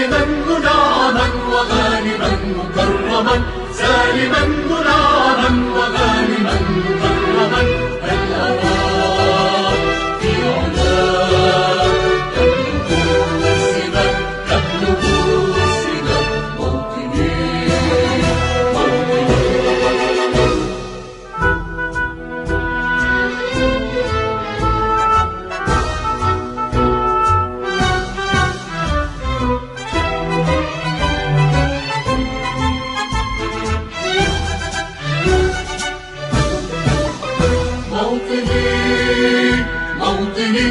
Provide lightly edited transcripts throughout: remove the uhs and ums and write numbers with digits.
سالما منعما وغانما مكرما، سالما منعما وغانما مكرما. هل أرى في علاه تبلغ السبا، تبلغ السبا موطني موطني. موطني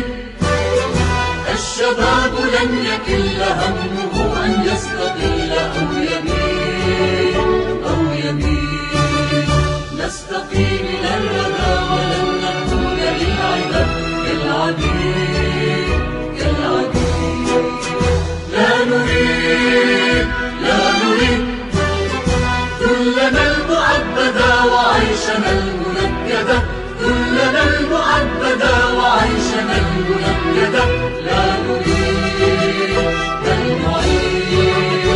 الشباب لن يكل همه أن يستقل أو يميل أو يميل. نستقي من الردى ولن نكون للعباد كالعبيد كالعبيد. لا نريد ذلنا المعبدا وعيشنا المنكدا، ذلنا المعبدا وعيشنا المنكدا. لا نريد بل نعيد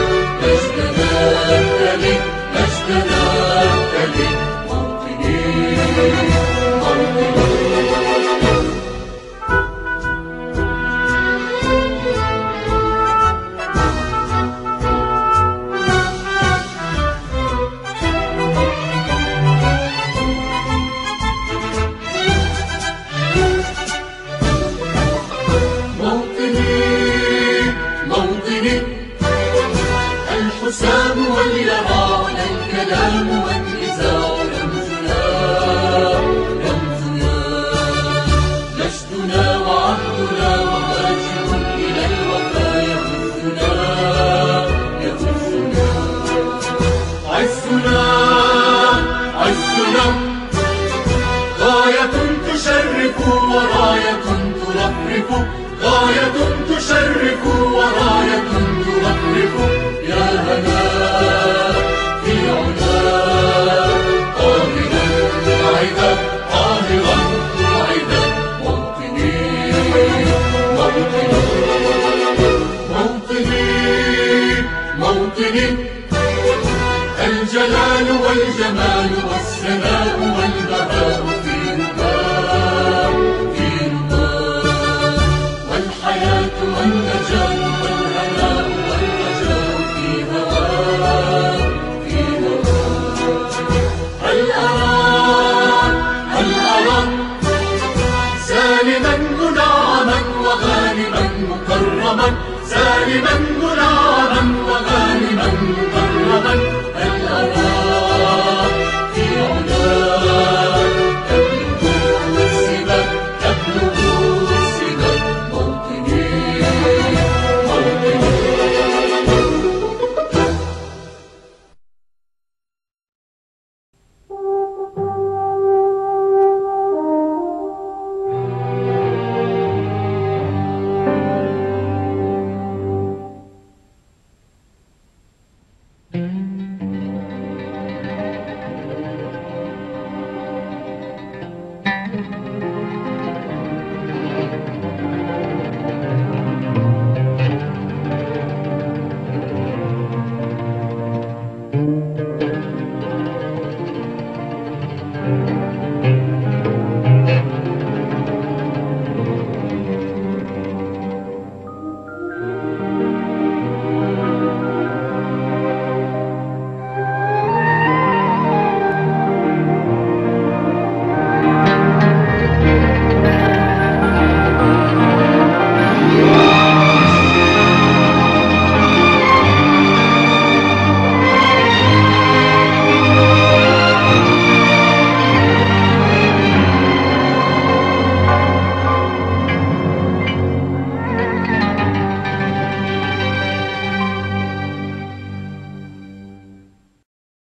مجدنا التلي، مجدنا التلي موطني موطني. الحسام واليرى الكلام والنزاع رمزنا رمزنا. نشدنا وعهدنا وراجع إلى الوفا يهزنا يهزنا. عزنا عزنا غاية تشرف وراية ترفرف، غاية تشرف وراية ترفرف. يا هنا في علا قاهرا قاعدا، قاهرا قاعدا موطني موطني موطني موطني. الجلال والجمال